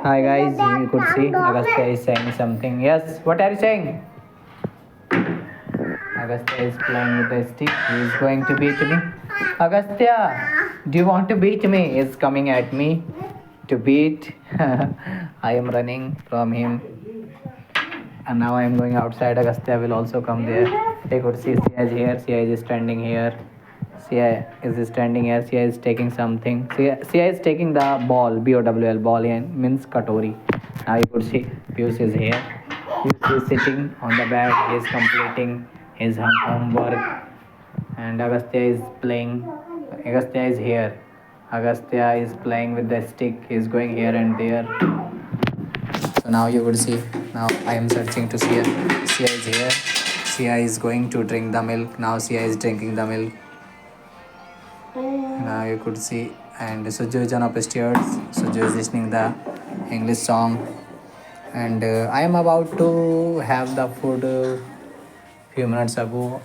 Hi guys, you could see Agastya is saying something. Yes, what are you saying? Agastya is playing with the stick. He is going to beat me. Agastya, do you want to beat me? He is coming at me to beat. I am running from him. And now I am going outside. Agastya will also come there. You could see Sia is here. Sia is standing here. Sia is standing here. Sia is taking something. Sia is taking the ball. BOWL ball means katori. Now you could see Pius is here. Pius is sitting on the bed. He is completing his homework. And Agastya is playing. Agastya is here. Agastya is playing with the stick. He is going here and there. So now you would see. Now I am searching to Sia. Sia is here. Sia is going to drink the milk. Now Sia is drinking the milk. Now you could see. And Suju is on upstairs. Suju is listening the English song. And I am about to have the food. Few minutes ago,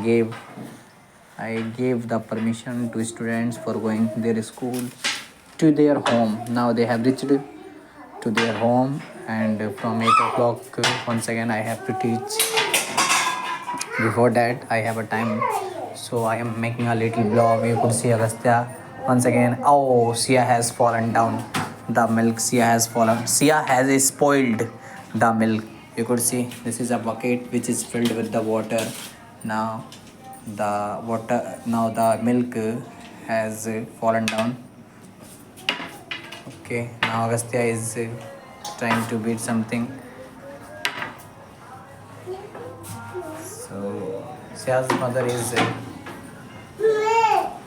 gave I gave the permission to students for going their school to their home. Now they have reached to their home, and from 8 o'clock once again I have to teach. Before that I have a time, so I am making a little blog. You could see Agastya once again. Oh, Sia has fallen down. The milk, Sia has fallen. Sia has spoiled the milk. You could see this is a bucket which is filled with the water. Now the milk has fallen down. Okay, now Agastya is trying to beat something. So Sia's mother is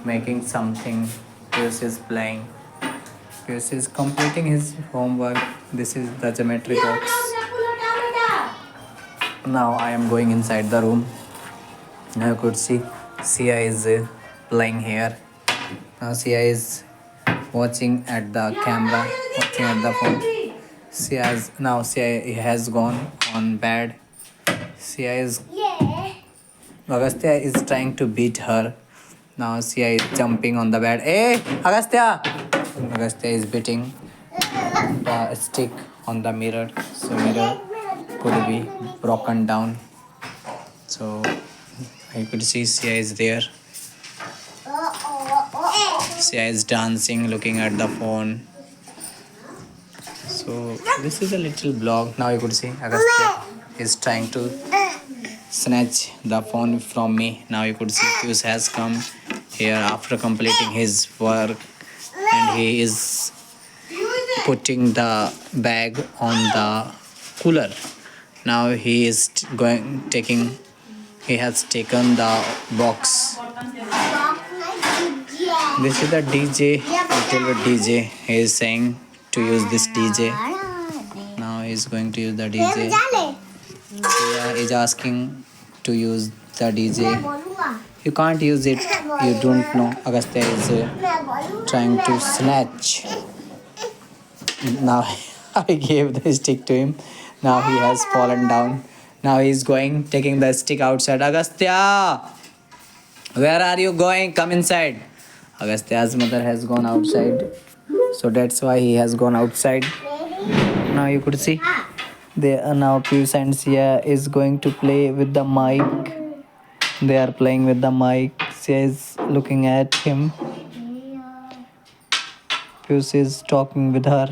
making something. Pius is playing. Pius is completing his homework. This is the geometry box. Now I am going inside the room. Now you could see Sia is playing here. Now Sia is watching at the camera, watching at the phone. Sia has gone on bed. Sia is Agastya is trying to beat her. Now Sia is jumping on the bed. Hey, Agastya! Agastya is beating the stick on the mirror. So mirror could be broken down. So I could see Sia is there. Sia is dancing, looking at the phone. So this is a little blog. Now you could see Agastya is trying to snatch the phone from me. Now you could see Pius has come here after completing his work, and he is putting the bag on the cooler. Now he is he has taken the box. This is the DJ, little DJ. He is saying to use this DJ. Now he is going to use the DJ. Sia is asking to use the DJ. You can't use it. You don't know. Agastya is trying to snatch. Now I gave the stick to him. Now he has fallen down. Now he is taking the stick outside. Agastya, where are you going? Come inside. Agastya's mother has gone outside, so that's why he has gone outside. Now you could see now Pius and Sia is going to play with the mic. They are playing with the mic. Sia is looking at him. Pius is talking with her.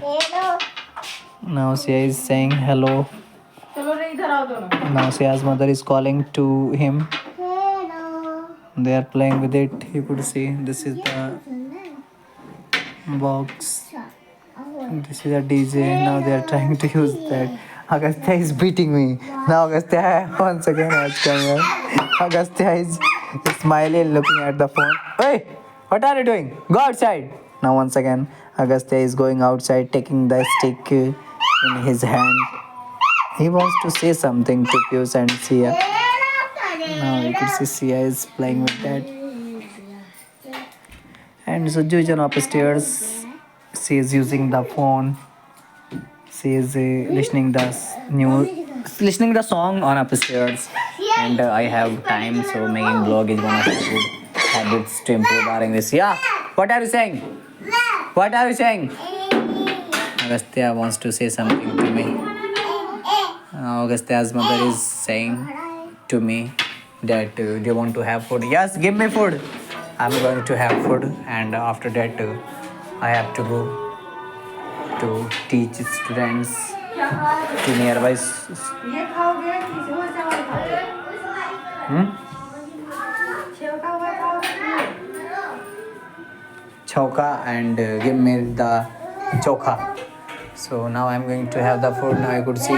Now Sia is saying hello. Now Sia's mother is calling to him. They are playing with it. You could see this is the box. This is a DJ. Now they are trying to use that. Agastya is beating me. Now Agastya once again has come here. Agastya is smiling, looking at the phone. Hey, what are you doing? Go outside. Now once again Agastya is going outside, taking the stick in his hand. He wants to say something to Pius and Sia. Now you can see Sia is playing with that. And Suju is upstairs. She is using the phone. She is listening the song on upstairs. And I have time, so making vlog is one of the good habits to improve our English. Yeah. What are you saying? What are you saying? Agastya wants to say something to me. Agastya's mother is saying to me that do you want to have food? Yes, give me food. I'm going to have food, and after that, I have to go to teach students to nearby. Hmm? Chokha and give me the chokha. So now I'm going to have the food. Now I could see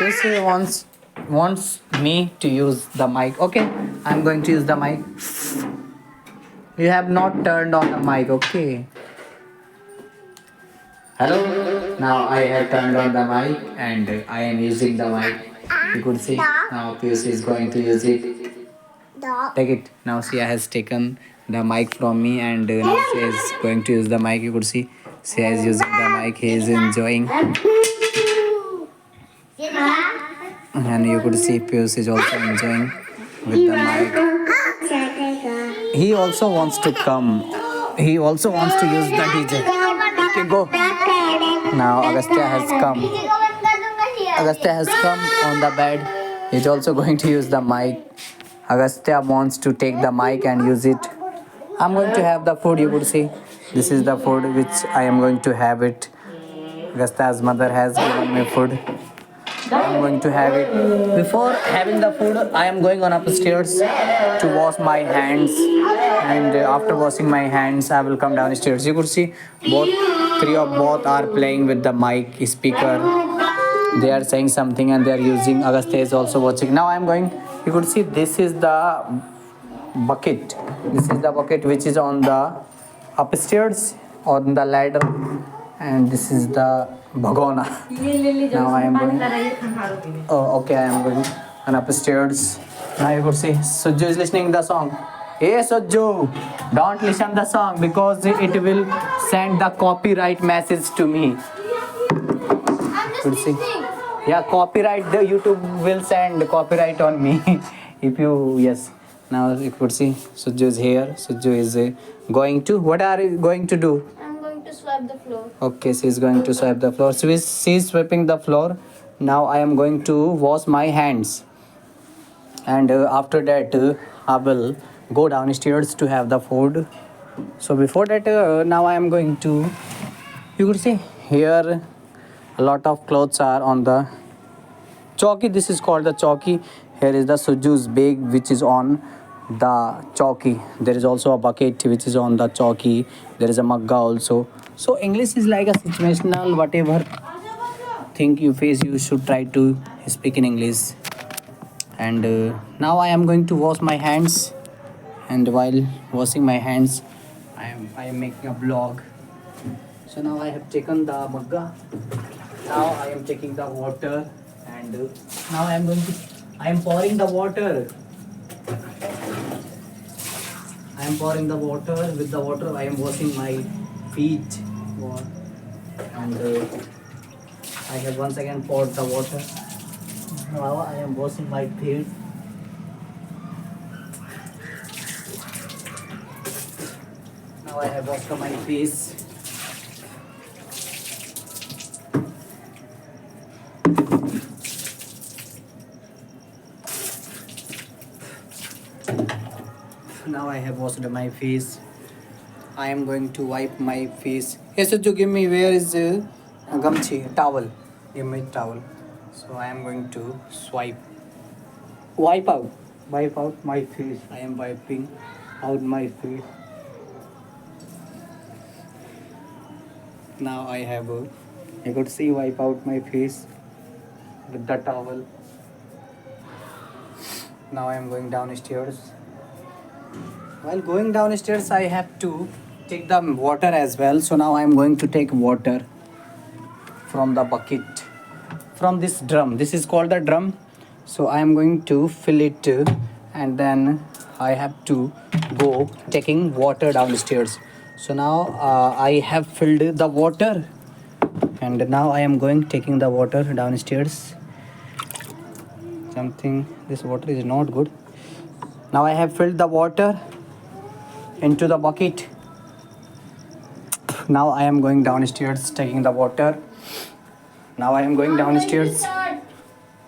This wants me to use the mic. Okay, I'm going to use the mic. You have not turned on the mic. Okay. Hello. Now I have turned on the mic and I am using the mic. You could see now Piyush is going to use it. Take it. Now Sia has taken the mic from me and now Sia is going to use the mic. You could see Sia is using the mic. He is enjoying. And you could see Piyush is also enjoying with the mic. He also wants to come. He also wants to use the DJ. Okay, go. Now Agastya has come. Agastya has come on the bed. He's also going to use the mic. Agastya wants to take the mic and use it. I'm going to have the food, you could see. This is the food which I am going to have it. Agastya's mother has given me food. I'm going to have it. Before having the food, I am going on upstairs to wash my hands. And after washing my hands, I will come downstairs. You could see both are playing with the mic speaker. They are saying something and they are using. Agastya is also watching. Now I am going. You could see this is the bucket. This is the bucket which is on the upstairs on the ladder. And this is the bhagona. Now I am going. Oh, okay, I am going and upstairs. Now you could see Sujju is listening the song. Hey Sujju, don't listen the song because it will send the copyright message to me. Could see. Yeah, copyright. The YouTube will send copyright on me if you yes. Now you could see Sujju is here. Sujju is going to. What are you going to do? Swipe the floor. Okay, she is going to swipe the floor. She is sweeping the floor. Now I am going to wash my hands. And after that, I will go downstairs to have the food. So before that, now I am going to. You could see here a lot of clothes are on the chowki. This is called the chowki. Here is the Sujju's bag which is on the chowki. There is also a bucket which is on the chowki. There is a mugga also. So English is like a situational whatever thing you face, you should try to speak in English. And now I am going to wash my hands. And while washing my hands, I am making a vlog. So now I have taken the mugga. Now I am taking the water, and now I am pouring the water. I am pouring the water. With the water, I am washing my feet. And I have once again poured the water. Now I am washing my feet. Now I have washed my face. Now I have washed my face. I am going to wipe my face. Yes, Sujju, give me where is gamchi towel? Give me towel. So I am going to wipe out my face. I am wiping out my face. Now I have you could see wipe out my face with the towel. Now I am going downstairs. While going downstairs, I have to take the water as well. So now I am going to take water from the bucket, from this drum. This is called the drum. So I am going to fill it and then I have to go taking water downstairs. So now I have filled the water and now I am going taking the water downstairs. This water is not good. Now I have filled the water into the bucket. Now I am going downstairs taking the water. Now I am going downstairs.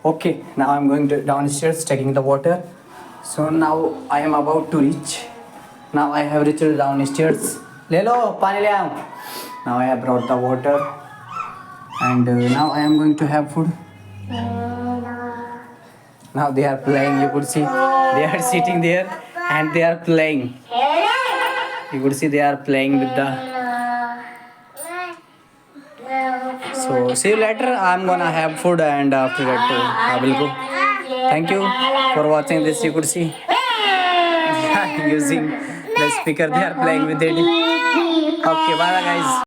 Okay, now I'm going downstairs taking the water. So now I am about to reach. Now I have reached downstairs. Lelo, pani le aao. Now I have brought the water, and now I am going to have food. Now they are playing. You could see they are sitting there and they are playing. You could see they are playing with the. So see you later. I'm gonna have food and after that I will go. Thank you for watching this. You could see using the speaker. They are playing with it. Okay, bye guys.